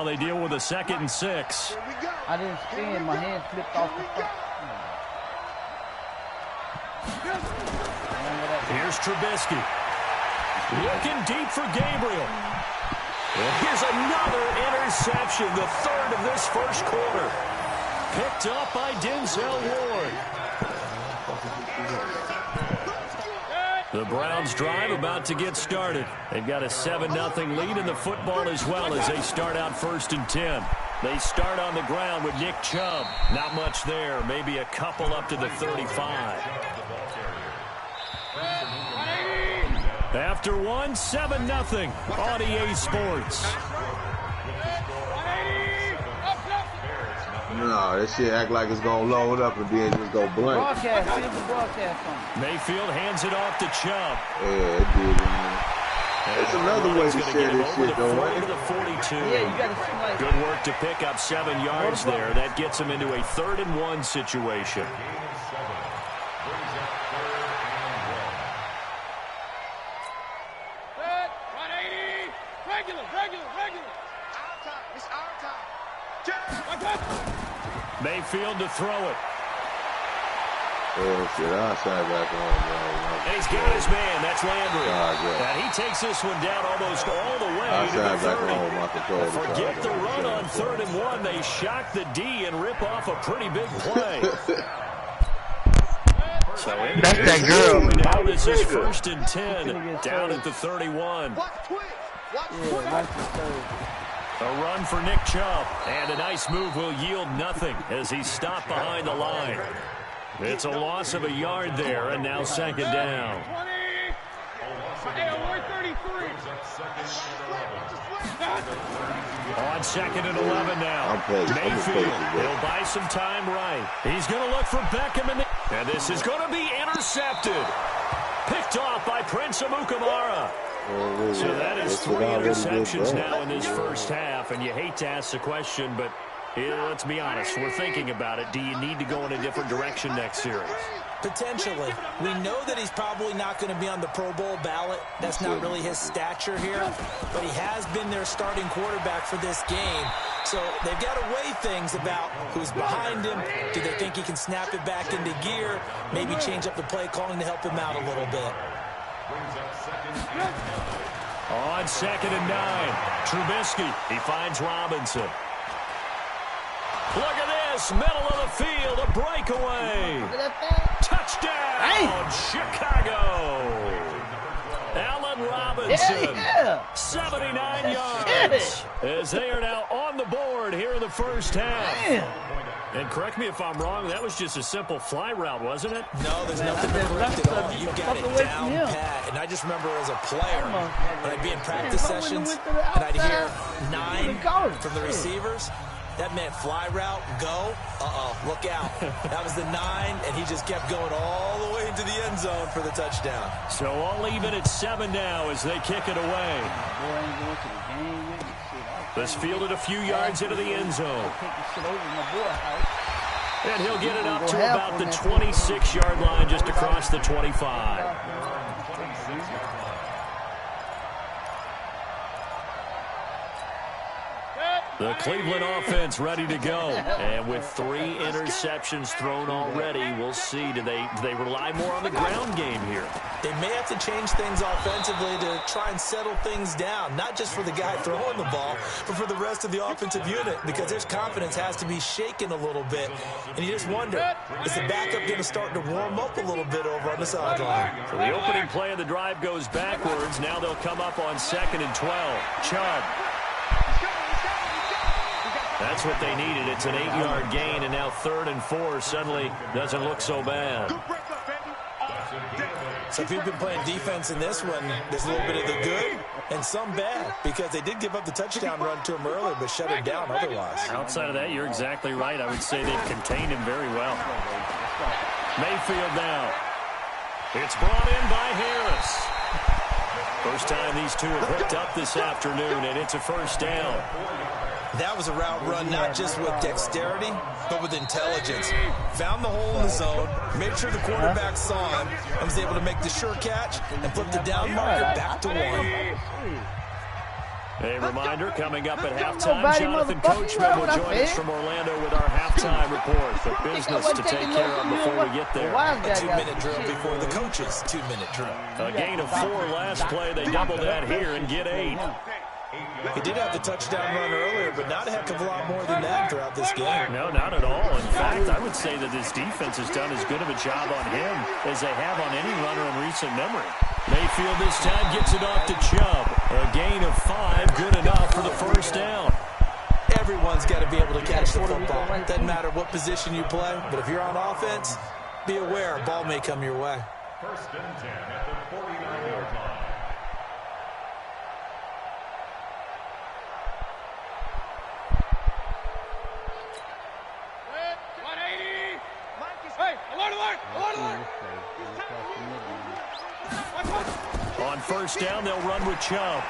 They deal with a 2nd and 6. I didn't spin. My hand flipped off the front. Here's Trubisky. Looking deep for Gabriel. And here's another interception, the 3rd of this first quarter. Picked up by Denzel Ward. The Browns drive about to get started. They've got a 7-0 lead in the football as well as they start out 1st and 10. They start on the ground with Nick Chubb. Not much there, maybe a couple up to the 35. After one, 7-0 on EA Sports. No, that shit act like it's going to load up and then just go blank. Broadcast, see the broadcast on. Mayfield hands it off to Chubb. Yeah, it did. It's another way to share this shit, though, right? The 42. Yeah, you got to see like good work to pick up 7 yards there. That gets him into a 3rd and 1 situation. Mayfield to throw it. Oh, shit, outside back on, bro. And he's got his man. That's Landry. And he takes this one down almost all the way outside to the 30. Forget the run on 3rd and 1. They shock the D and rip off a pretty big play. So that's that girl. Now this is 1st and 10 down at the 31. A run for Nick Chubb, and a nice move will yield nothing as he's stopped behind the line. It's a loss of a yard there, and now 2nd down. On 2nd and 11 now. Mayfield, he'll buy some time right. He's going to look for Beckham, and this is going to be intercepted. Picked off by Prince Amukamara. So that is 3 interceptions now in this first half, and you hate to ask the question, but let's be honest, we're thinking about it. Do you need to go in a different direction next series? Potentially. We know that he's probably not going to be on the Pro Bowl ballot. That's not really his stature here, but he has been their starting quarterback for this game. So they've got to weigh things about who's behind him. Do they think he can snap it back into gear? Maybe change up the play calling to help him out a little bit. On 2nd and 9, Trubisky, he finds Robinson. Look at this, middle of the field, a breakaway. Touchdown, Chicago. Allen Robinson, 79 yards, as they are now on the board here in the first half. And correct me if I'm wrong, that was just a simple fly route, wasn't it? No, there's nothing to correct at all. You got it down pat. And I just remember as a player, when I'd be in practice sessions, and I'd hear 9 from the receivers, that meant fly route, go, look out. That was the 9, and he just kept going all the way into the end zone for the touchdown. So all even at 7 now as they kick it away. This fielded a few yards into the end zone. And he'll get it up to about the 26-yard line just across the 25. The Cleveland offense ready to go. And with 3 interceptions thrown already, we'll see. Do they rely more on the ground game here? They may have to change things offensively to try and settle things down, not just for the guy throwing the ball, but for the rest of the offensive unit, because their confidence has to be shaken a little bit. And you just wonder, is the backup going to start to warm up a little bit over on the sideline? So the opening play of the drive goes backwards. Now they'll come up on 2nd and 12. Chubb. That's what they needed. It's an 8-yard gain, and now 3rd and 4 suddenly doesn't look so bad. So if you've been playing defense in this one, there's a little bit of the good and some bad, because they did give up the touchdown run to him earlier, but shut him down otherwise. Outside of that, you're exactly right. I would say they've contained him very well. Mayfield now. It's brought in by Harris. First time these two have hooked up this afternoon, and it's a first down. That was a route run not just with dexterity, but with intelligence. Found the hole in the zone, made sure the quarterback saw him, and was able to make the sure catch and flip the down marker back to 1. A reminder, coming up at halftime, Jonathan Coachman will join us from Orlando with our halftime report. The business to take care of before we get there. A 2-minute drill before the coach's 2-minute drill. A gain of 4 last play. They double that here and get 8. He did have the touchdown run earlier, but not a heck of a lot more than that throughout this game. No, not at all. In fact, I would say that this defense has done as good of a job on him as they have on any runner in recent memory. Mayfield this time gets it off to Chubb. A gain of 5, good enough for the first down. Everyone's got to be able to catch the football. Doesn't matter what position you play, but if you're on offense, be aware a ball may come your way. First and 10 at the 49-yard line. On first down, they'll run with Chubb.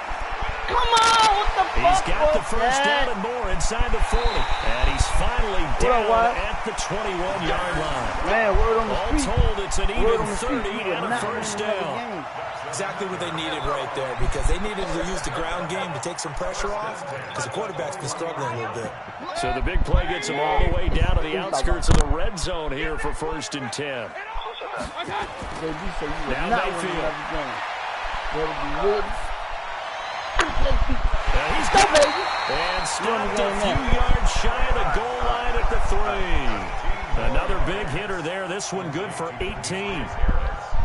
Come on, what the fuck? He's got the first down and more inside the 40. And he's finally down at the 21-yard line. Man, word on the All street. told, it's an even 30 street. and a first down. Exactly what they needed right there, because they needed to use the ground game to take some pressure off, because the quarterback's been struggling a little bit. So the big play gets him all the way down to the outskirts of the red zone here for first and 10. Now Mayfield. He's got it. And stopped a few yards shy of the goal line at the 3. Another big hitter there. This one good for 18.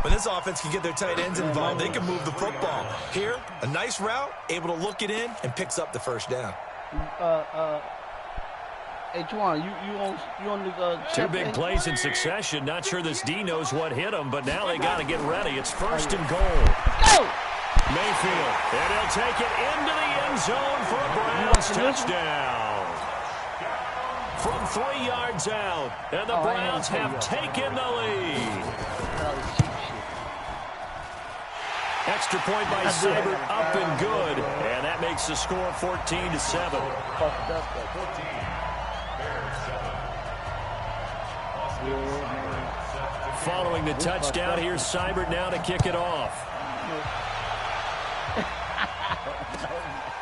When this offense can get their tight ends involved, they can move the football. Here, a nice route, able to look it in, and picks up the first down. Hey, Twan, you on the 2 big plays in succession. Not sure this D knows what hit him, but now they got to get ready. It's first and goal. Go! Mayfield, and he'll take it into the end zone for a Browns touchdown. From 3 yards out, and the Browns have taken the lead. Extra point by Seibert, up and good, and that makes the score 14-7. Following the touchdown, here's Seibert now to kick it off.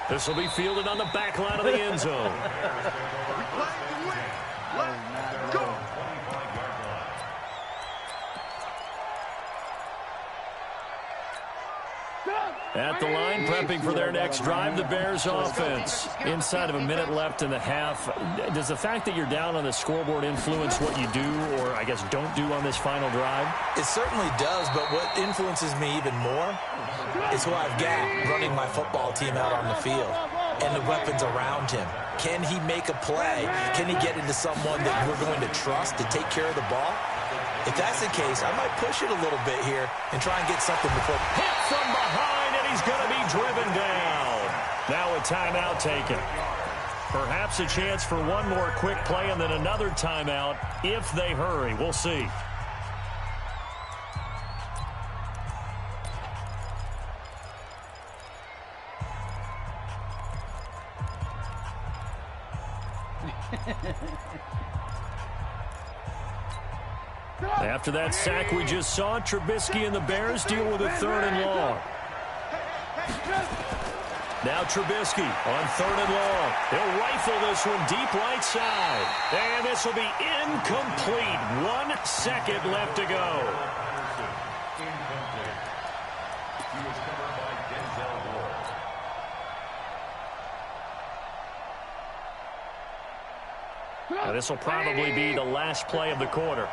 This will be fielded on the back line of the end zone. At the line, prepping for their next drive, the Bears offense. Inside of a minute left in the half. Does the fact that you're down on the scoreboard influence what you do, or I guess don't do on this final drive? It certainly does, but what influences me even more is who I've got running my football team out on the field and the weapons around him. Can he make a play? Can he get into someone that we're going to trust to take care of the ball? If that's the case, I might push it a little bit here and try and get something before. Hit from behind, and he's going to be driven down. Now a timeout taken. Perhaps a chance for one more quick play and then another timeout if they hurry. We'll see. After that sack we just saw, Trubisky and the Bears deal with a 3rd and long. Now Trubisky on 3rd and long. He'll rifle this one deep right side. And this will be incomplete. 1 second left to go. Now this will probably be the last play of the quarter.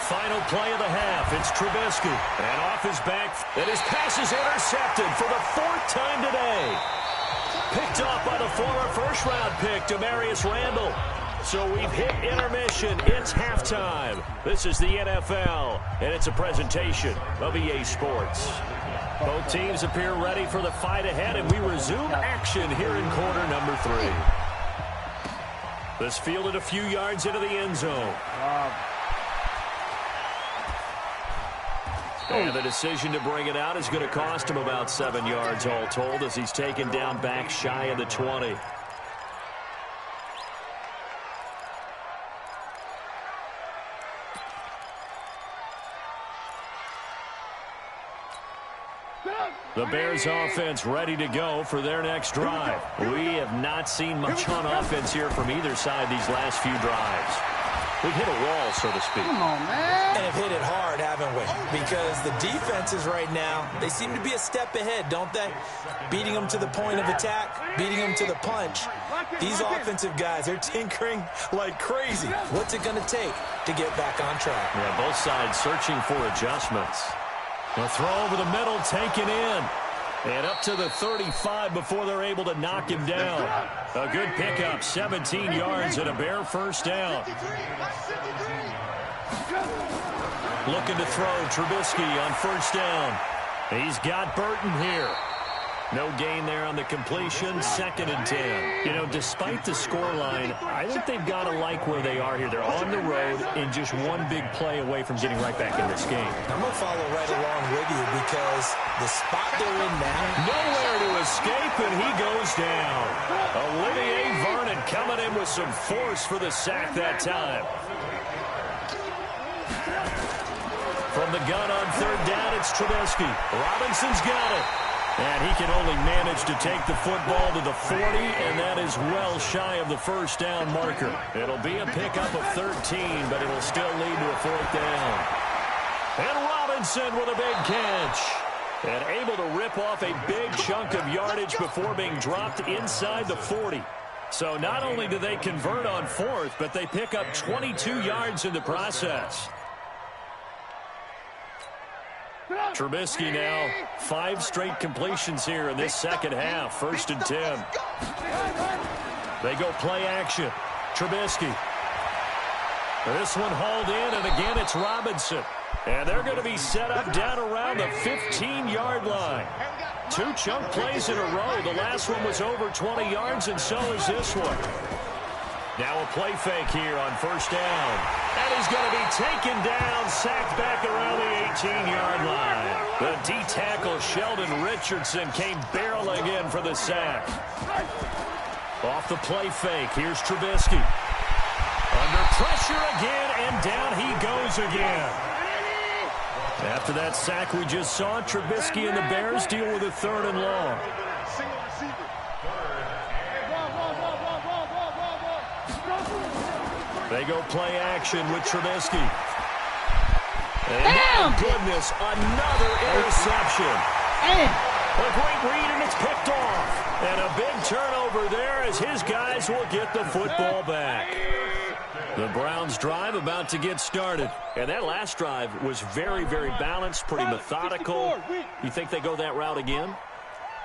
Final play of the half. It's Trubisky. And off his back. And his pass is intercepted for the 4th time today. Picked off by the former first-round pick, Demarius Randall. So we've hit intermission. It's halftime. This is the NFL, and it's a presentation of EA Sports. Both teams appear ready for the fight ahead, and we resume action here in quarter number 3. This fielded a few yards into the end zone. And the decision to bring it out is going to cost him about 7 yards all told as he's taken down back shy of the 20. the Bears offense ready to go for their next drive. We have not seen much on offense here from either side these last few drives. We've hit a wall, so to speak. Come on, man. And have hit it hard, haven't we? Because the defenses right now, they seem to be a step ahead, don't they? Beating them to the point of attack, beating them to the punch. These offensive guys, they're tinkering like crazy. What's it going to take to get back on track? Yeah, both sides searching for adjustments. The throw over the middle, taken in. And up to the 35 before they're able to knock him down. A good pickup, 17 yards and a Bear first down. Looking to throw, Trubisky on first down. He's got Burton here. No gain there on the completion, 2nd and 10. You know, despite the scoreline, I think they've got to like where they are here. They're on the road and just one big play away from getting right back in this game. I'm going to follow right along with you because the spot they're in now. Nowhere to escape, and he goes down. Olivier Vernon coming in with some force for the sack that time. From the gun on 3rd down, it's Trubisky. Robinson's got it. And he can only manage to take the football to the 40, and that is well shy of the first down marker. It'll be a pickup of 13, but it'll still lead to a 4th down. And Robinson with a big catch. And able to rip off a big chunk of yardage before being dropped inside the 40. So not only do they convert on 4th, but they pick up 22 yards in the process. Trubisky now, 5 straight completions here in this second half. 1st and 10. They go play action. Trubisky. This one hauled in, and again it's Robinson. And they're going to be set up down around the 15-yard line. 2 chunk plays in a row. The last one was over 20 yards, and so is this one. Now a play fake here on first down. And he's going to be taken down, sacked back around the 18-yard line. The D-tackle Sheldon Richardson came barreling in for the sack. Off the play fake, here's Trubisky. Under pressure again, and down he goes again. After that sack we just saw, Trubisky and the Bears deal with a 3rd and long. They go play action with Trubisky. And my goodness, another interception. A great read, and it's picked off. And a big turnover there as his guys will get the football back. The Browns drive about to get started. And that last drive was very, very balanced, pretty methodical. You think they go that route again?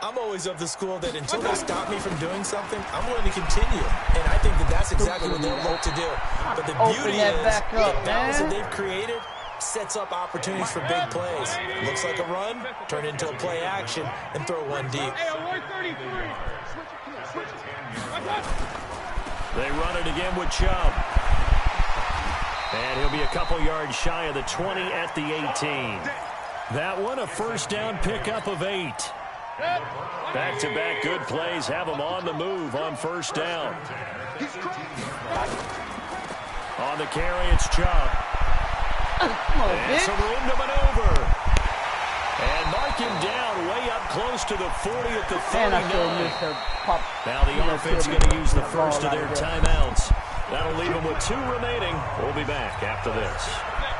I'm always of the school that until they stop me from doing something, I'm going to continue. And I think that that's exactly what they'll look to do. But the beauty is the balance that they've created sets up opportunities for big plays. Looks like a run, turn into a play action, and throw one deep. They run it again with Chubb. And he'll be a couple yards shy of the 20 at the 18. That one a first down pickup of 8. Back-to-back good plays have them on the move on first down. On the carry, it's Chubb. And some room to maneuver. And mark him down way up close to the 40 at the 39. Now the offense going to use the first of their timeouts. That'll leave them with 2 remaining. We'll be back after this.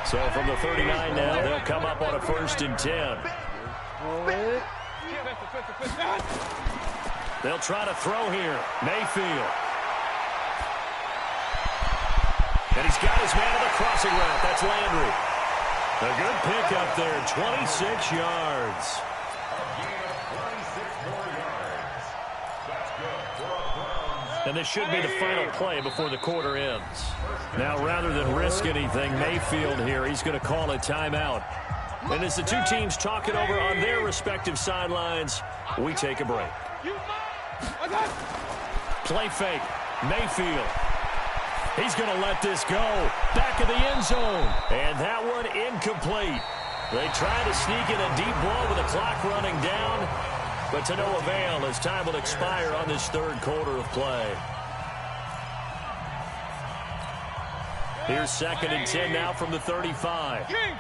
So from the 39 now, they'll come up on a 1st and 10. They'll try to throw here. Mayfield. And he's got his man on the crossing route. That's Landry. A good pickup there, 26 yards. And this should be the final play before the quarter ends. Now, rather than risk anything, Mayfield here, he's going to call a timeout. And as the 2 teams talk it over on their respective sidelines, we take a break. Play fake. Mayfield. He's going to let this go. Back of the end zone. And that one incomplete. They try to sneak in a deep ball with the clock running down, but to no avail as time will expire on this 3rd quarter of play. Here's 2nd and 10 now from the 35. King.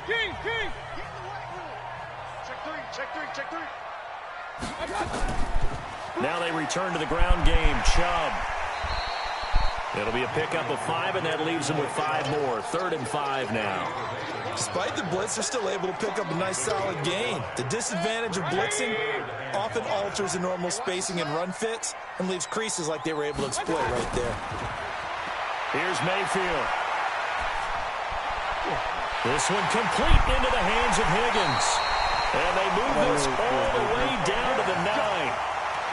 Check three. Now they return to the ground game. Chubb. It'll be a pickup of 5, and that leaves them with 5 more. 3rd and 5 now. Despite the blitz, they're still able to pick up a nice, solid gain. The disadvantage of blitzing often alters the normal spacing and run fits and leaves creases like they were able to exploit right there. Here's Mayfield. This one complete into the hands of Higgins. And they move this all the way down to the 9.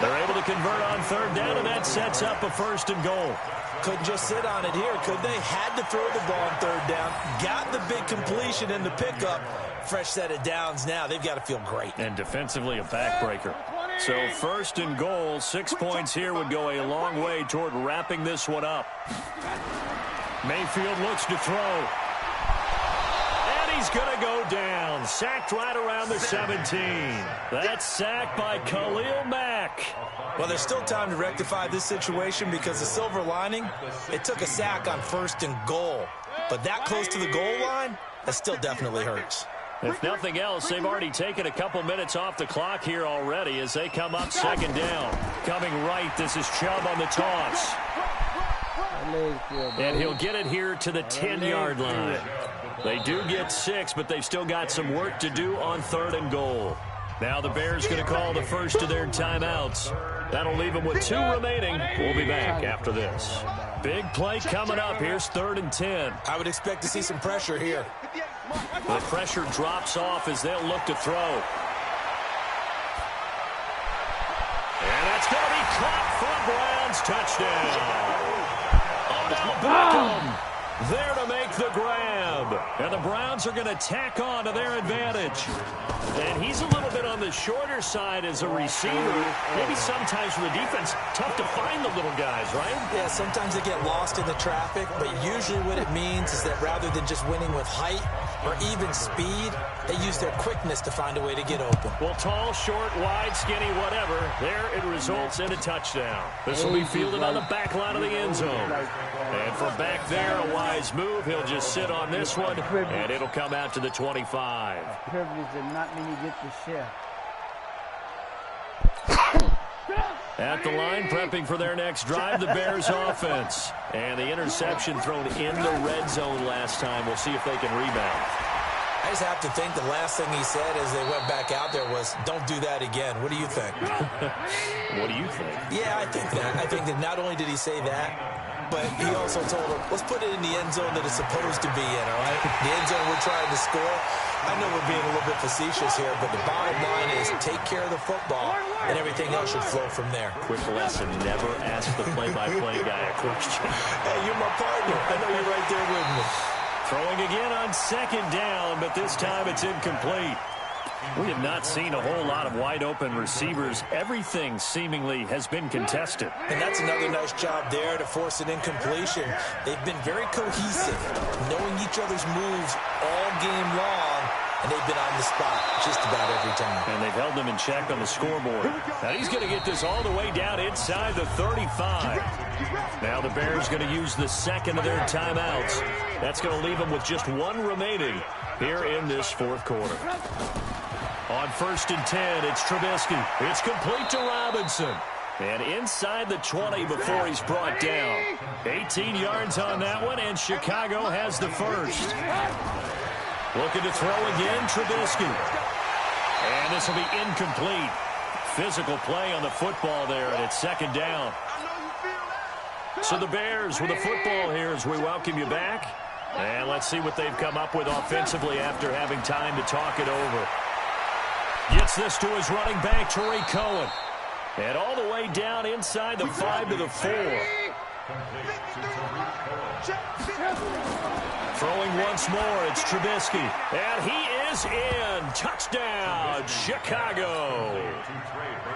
They're able to convert on 3rd down, and that sets up a 1st and goal. Couldn't just sit on it here, could they? Had to throw the ball on 3rd down. Got the big completion in the pickup. Fresh set of downs now. They've got to feel great. And defensively a backbreaker. So 1st and goal, 6 points here would go a long way toward wrapping this one up. Mayfield looks to throw. He's going to go down. Sacked right around the 17. That's sacked by Khalil Mack. Well, there's still time to rectify this situation because the silver lining, it took a sack on 1st and goal. But that close to the goal line, that still definitely hurts. If nothing else, they've already taken a couple minutes off the clock here already as they come up 2nd down. Coming right, this is Chubb on the toss. And he'll get it here to the 10-yard line. They do get 6, but they've still got some work to do on 3rd and goal. Now the Bears going to call the first of their timeouts. That'll leave them with 2 remaining. We'll be back after this. Big play coming up. Here's 3rd and 10. I would expect to see some pressure here. The pressure drops off as they'll look to throw. And that's going to be caught for a Browns touchdown. Odell Beckham there to make the grab. And the Browns are going to tack on to their advantage. And he's a little bit on the shorter side as a receiver. Maybe sometimes for the defense, tough to find the little guys, right? Yeah, sometimes they get lost in the traffic, but usually what it means is that rather than just winning with height or even speed, they use their quickness to find a way to get open. Well, tall, short, wide, skinny, whatever, there it results in a touchdown. This will be fielded on the back line of the end zone. And from back there, a wise move. He'll just sit on this one, and it'll come out to the 25. Privilege and not many get to share. At the line, prepping for their next drive, the Bears offense. And the interception thrown in the red zone last time. We'll see if they can rebound. I just have to think the last thing he said as they went back out there was, don't do that again. What do you think? What do you think? Yeah, I think that. I think that not only did he say that, but he also told him, let's put it in the end zone that it's supposed to be in, all right? The end zone we're trying to score. I know we're being a little bit facetious here, but the bottom line is take care of the football, and everything else should flow from there. Quick lesson, never ask the play-by-play guy a question. Hey, you're my partner. I know you're right there with me. Throwing again on 2nd down, but this time it's incomplete. We have not seen a whole lot of wide-open receivers. Everything seemingly has been contested. And that's another nice job there to force an incompletion. They've been very cohesive, knowing each other's moves all game long, and they've been on the spot just about every time. And they've held them in check on the scoreboard. Now he's going to get this all the way down inside the 35. Now the Bears going to use the 2nd of their timeouts. That's going to leave them with just 1 remaining here in this 4th quarter. On 1st and 10, it's Trubisky. It's complete to Robinson. And inside the 20 before he's brought down. 18 yards on that one, and Chicago has the first. Looking to throw again, Trubisky. And this will be incomplete. Physical play on the football there, and it's 2nd down. So the Bears with the football here as we welcome you back. And let's see what they've come up with offensively after having time to talk it over. Gets this to his running back, Tariq Cohen. And all the way down inside the 5 to the 4. Throwing once more, it's Trubisky. And he is in. Touchdown, Chicago.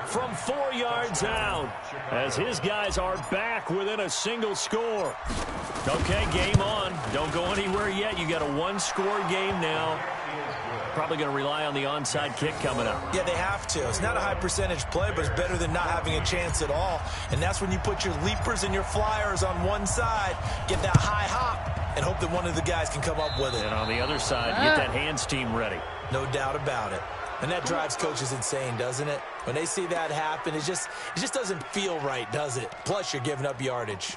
From 4 yards out, as his guys are back within a single score. Okay, game on. Don't go anywhere yet. You got a 1-score game now. Probably going to rely on the onside kick coming up. Yeah, they have to. It's not a high percentage play, but it's better than not having a chance at all. And that's when you put your leapers and your flyers on one side, get that high hop, and hope that one of the guys can come up with it. And on the other side, get that hands team ready. No doubt about it. And that drives coaches insane, doesn't it? When they see that happen, it just doesn't feel right, does it? Plus, you're giving up yardage.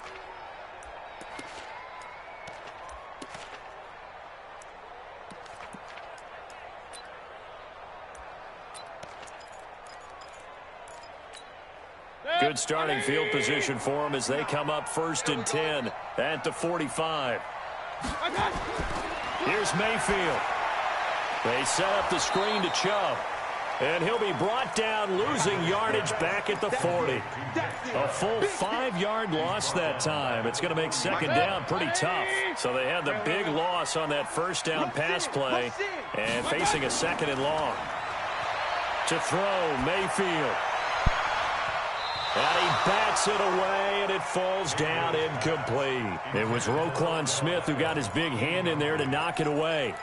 Good starting field position for them as they come up 1st and 10 at the 45. Here's Mayfield. They set up the screen to Chubb. And he'll be brought down, losing yardage back at the 40. A full 5-yard loss that time. It's going to make 2nd down pretty tough. So they had the big loss on that 1st down pass play and facing a 2nd and long. To throw, Mayfield. And he bats it away, and it falls down incomplete. It was Roquan Smith who got his big hand in there to knock it away.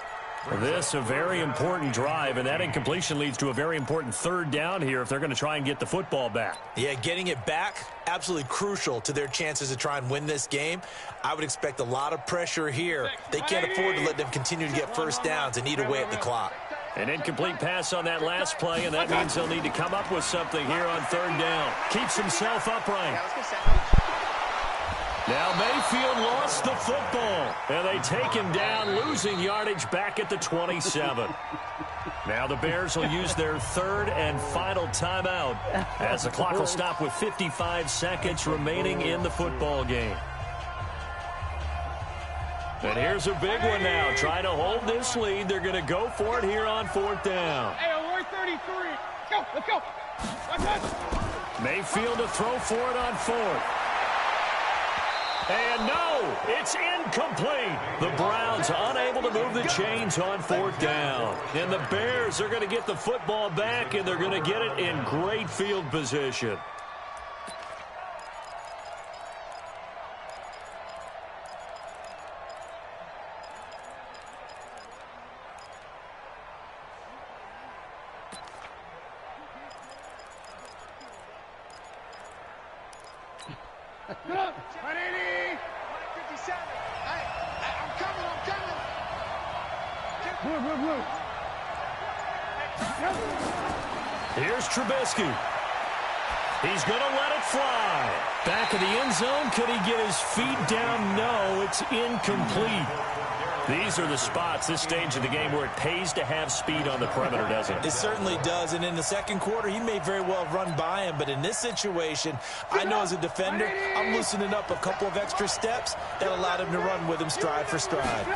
This a very important drive, and that incompletion leads to a very important 3rd down here if they're going to try and get the football back. Yeah, getting it back, absolutely crucial to their chances to try and win this game. I would expect a lot of pressure here. They can't afford to let them continue to get 1st downs and eat away at the clock. An incomplete pass on that last play, and that means they'll need to come up with something here on 3rd down. Keeps himself upright. Now Mayfield lost the football, and they take him down, losing yardage back at the 27. Now the Bears will use their 3rd and final timeout as the clock will stop with 55 seconds remaining in the football game. And here's a big one now. Trying to hold this lead. They're going to go for it here on 4th down. Hey, we're 33. Let's go. Mayfield to throw for it on 4th. And no, it's incomplete. The Browns unable to move the chains on 4th down. And the Bears are going to get the football back, and they're going to get it in great field position. Good up. 180. 157. Hey, I'm coming. Blue. Here's Trubisky. He's going to let it fly. Back of the end zone. Could he get his feet down? No, it's incomplete. These are the spots, this stage of the game, where it pays to have speed on the perimeter, doesn't it? It certainly does, and in the 2nd quarter, he may very well run by him, but in this situation, I know as a defender, I'm loosening up a couple of extra steps that allowed him to run with him stride for stride.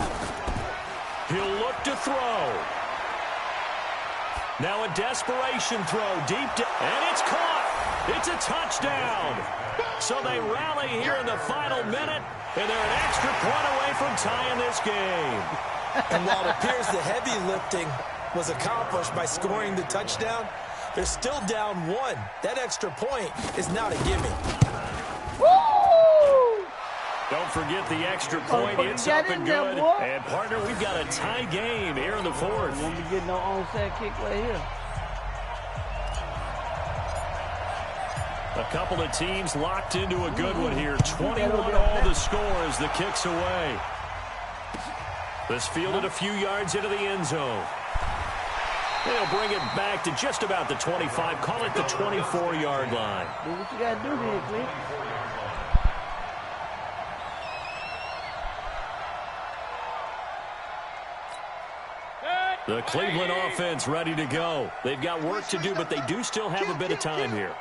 He'll look to throw. Now a desperation throw deep, and it's caught. It's a touchdown. So they rally here in the final minute, and they're an extra point away from tying this game. And while it appears the heavy lifting was accomplished by scoring the touchdown, they're still down 1. That extra point is not a gimme. Woo! Don't forget the extra point. It's up and good. And, partner, we've got a tie game here in the 4th. Won't be getting no onside kick right here. A couple of teams locked into a good one here. 21 all the score as the kick's away. This fielded a few yards into the end zone. They'll bring it back to just about the 25. Call it the 24-yard line. Do what you got to do here, Cliff. The Cleveland offense ready to go. They've got work to do, but they do still have a bit of time here.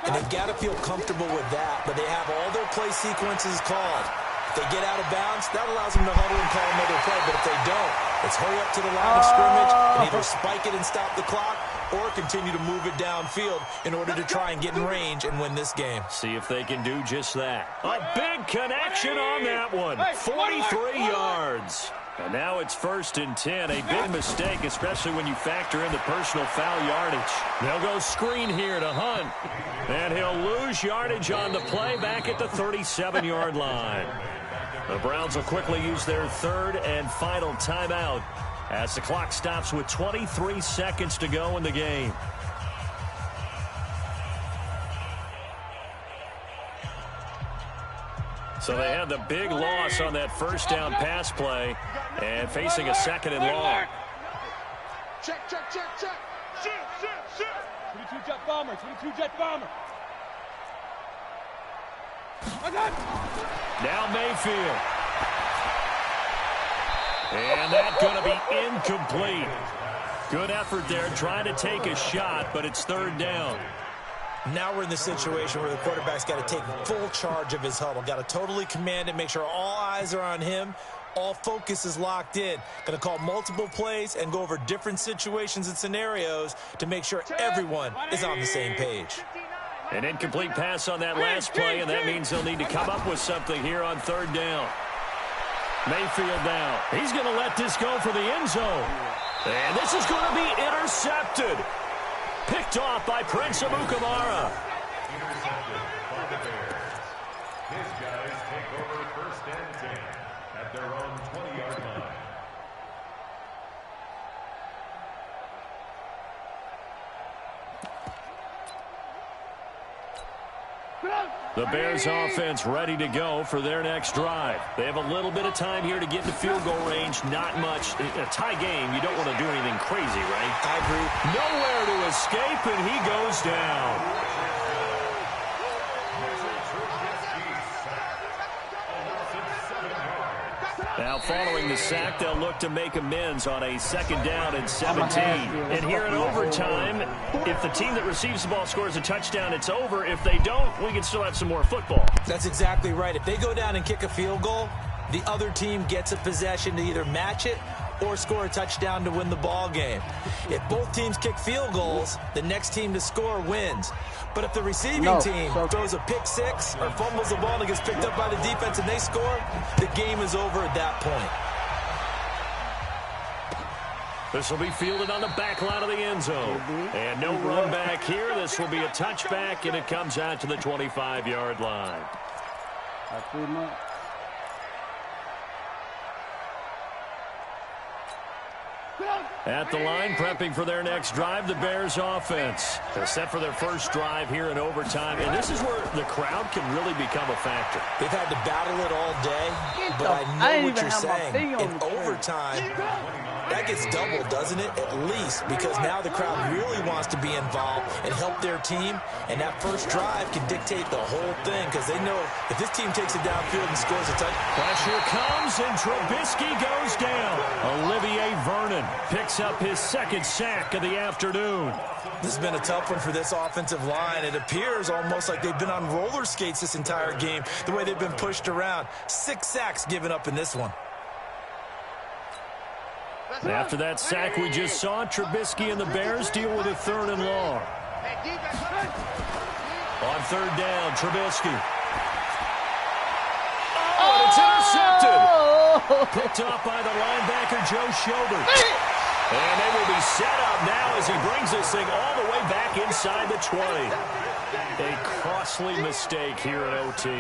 And they've got to feel comfortable with that, but they have all their play sequences called. If they get out of bounds, that allows them to huddle and call another play, but if they don't, it's hurry up to the line of scrimmage and either spike it and stop the clock or continue to move it downfield in order to try and get in range and win this game. See if they can do just that. A big connection on that one. 43 yards. And now it's 1st and 10. A big mistake, especially when you factor in the personal foul yardage. They'll go screen here to Hunt. And he'll lose yardage on the play back at the 37-yard line. The Browns will quickly use their 3rd and final timeout as the clock stops with 23 seconds to go in the game. So they had the big loss on that 1st down pass play and facing a 2nd and long. Check. Shoot. 22 jet bomber. I got it. Now Mayfield. And that's going to be incomplete. Good effort there trying to take a shot, but it's third down. Now we're in the situation where the quarterback's got to take full charge of his huddle. Got to totally command it, make sure all eyes are on him. All focus is locked in. Going to call multiple plays and go over different situations and scenarios to make sure everyone is on the same page. An incomplete pass on that last play, and that means they'll need to come up with something here on third down. Mayfield now. He's going to let this go for the end zone. And this is going to be intercepted. Picked off by Prince Amukamara. Intercepted by the Bears. His guys take over first and 10 at their own 20-yard line. The Bears offense ready to go for their next drive. They have a little bit of time here to get into field goal range. Not much. A tie game, you don't want to do anything crazy, right? I agree. Nowhere to escape, and he goes down. Now, following the sack, they'll look to make amends on a second down and 17. And here in overtime, if the team that receives the ball scores a touchdown, it's over. If they don't, we can still have some more football. That's exactly right. If they go down and kick a field goal, the other team gets a possession to either match it or score a touchdown to win the ball game. If both teams kick field goals, the next team to score wins. But if the receiving team throws a pick six or fumbles the ball and it gets picked up by the defense and they score, the game is over at that point. This will be fielded on the back line of the end zone. And no run back here. This will be a touchback, and it comes out to the 25-yard line. At the line, prepping for their next drive, the Bears offense. They're set for their first drive here in overtime, and this is where the crowd can really become a factor. They've had to battle it all day, but I know what you're saying. In overtime, that gets doubled, doesn't it? At least, because now the crowd really wants to be involved and help their team, and that first drive can dictate the whole thing because they know if this team takes it downfield and scores a touchdown. Pressure comes, and Trubisky goes down. Olivier Vernon picks up his second sack of the afternoon. This has been a tough one for this offensive line. It appears almost like they've been on roller skates this entire game, the way they've been pushed around. 6 sacks given up in this one. After that sack we just saw, Trubisky and the Bears deal with a third and long. On third down, Trubisky. Oh, and it's intercepted. Picked off by the linebacker, Joe Schobert. And they will be set up now as he brings this thing all the way back inside the 20. A costly mistake here in OT.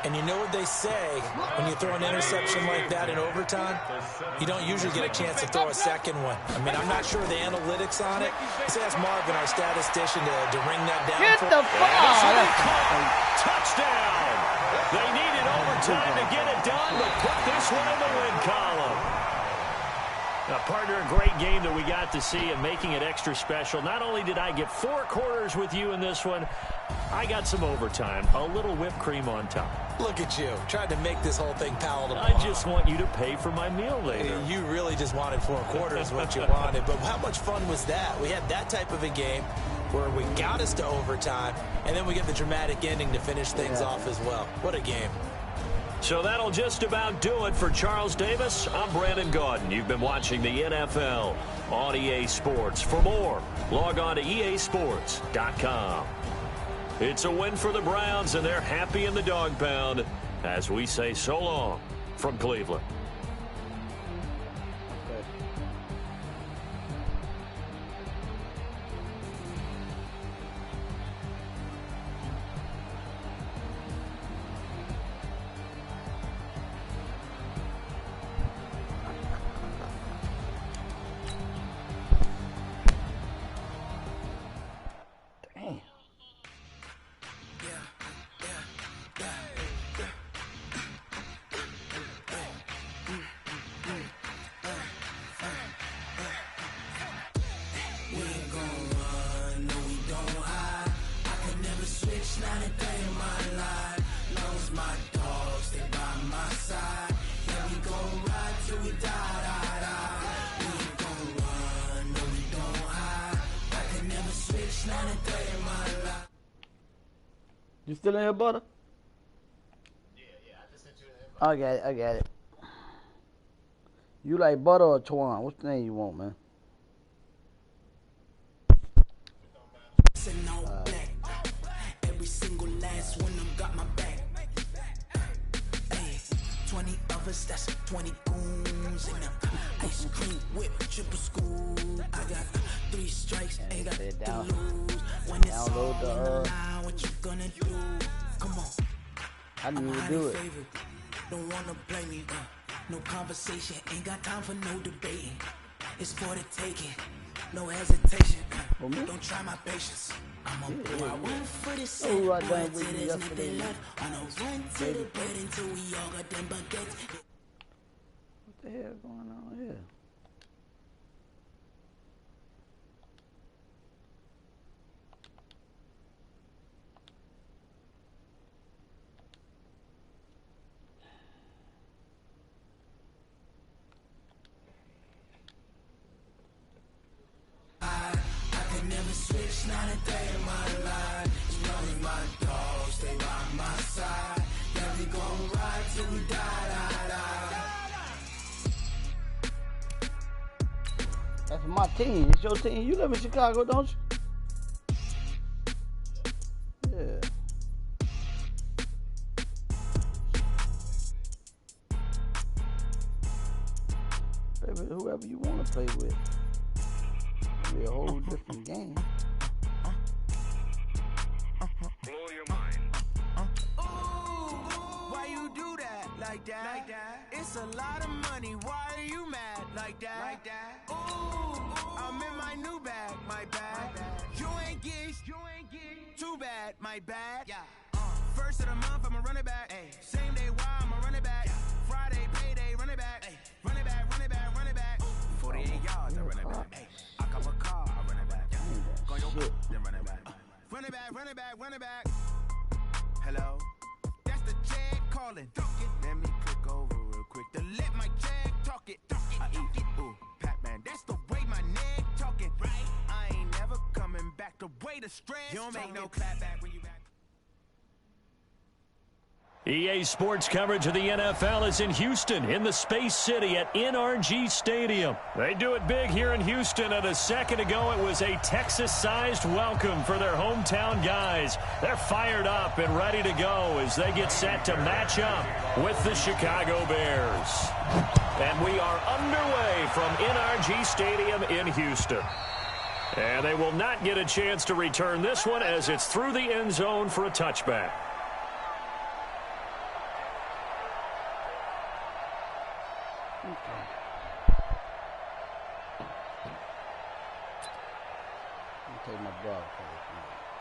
And you know what they say, when you throw an interception like that in overtime, you don't usually get a chance to throw a second one. I mean, I'm not sure the analytics on it. Let's ask Marvin, our statistician, to ring that down. Get the Touchdown! They needed overtime to get it done, but put this one in the win column. Partner, a great game that we got to see and making it extra special. Not only did I get 4 quarters with you in this one, I got some overtime, a little whipped cream on top. Look at you, tried to make this whole thing palatable. I just want you to pay for my meal later. You really just wanted 4 quarters what you wanted, but how much fun was that? We had that type of a game where we got us to overtime, and then we get the dramatic ending to finish things off as well. What a game. So that'll just about do it for Charles Davis. I'm Brandon Gaudin. You've been watching the NFL on EA Sports. For more, log on to easports.com. It's a win for the Browns, and they're happy in the dog pound as we say so long from Cleveland. day in my life. Long as my dogs stay by my side. Yeah, we gon' ride till we die, die, die. We ain't gon' run, no, we don't hide. I can never switch, not a day in my life. You still in here, butter? I just sent you an invite. I got it. You like butter or Twan? What's the name you want, man? Every single last one of them got my back. Hey, 20 of us, that's 20 goons in them. Ice cream whip, triple scoop. I got 3 strikes, ain't got to lose. When it's all on the line, what you gonna do? Come on. How do you do it? Don't wanna play me, no conversation, ain't got time for no debating. It's for the taking, no hesitation. Don't try my patience. I'm a boy, I went for the same. Boy, till there's nothing left. On a run to the bed until we all got them baguettes. What the hell going on here? Switch, not a day in my life. As long as my dogs stay by my side. Yeah, we gon' ride till we die, die, die. That's my team. It's your team. You live in Chicago, don't you? Yeah. Baby, whoever you want to play with. It'll be a whole different game. Blow your mind. Why you do that like that? It's a lot of money. Why are you mad like that? Ooh, I'm in my new bag, my bad. You ain't get too bad, my bad. Yeah. First of the month, I'ma run it back. Ay. Same day, why I'ma run it back. Friday, payday, run it back. Ay. Run it back, run it back, run it back. 48 yards, I run it back. Ay. I cop a car, I run it back. Go your then run it back. Run it back, run it back, run it back. Hello? That's the jag calling. Let me click over real quick to let my jag talk it. I eat it, ooh, Pac-Man. That's the way my neck talking. Right? I ain't never coming back the way the stress. You don't make no clap back when you back. EA Sports coverage of the NFL is in Houston, in the Space City at NRG Stadium. They do it big here in Houston, and a second ago it was a Texas-sized welcome for their hometown guys. They're fired up and ready to go as they get set to match up with the Chicago Bears. And we are underway from NRG Stadium in Houston. And they will not get a chance to return this one as it's through the end zone for a touchback. Take my broadcast.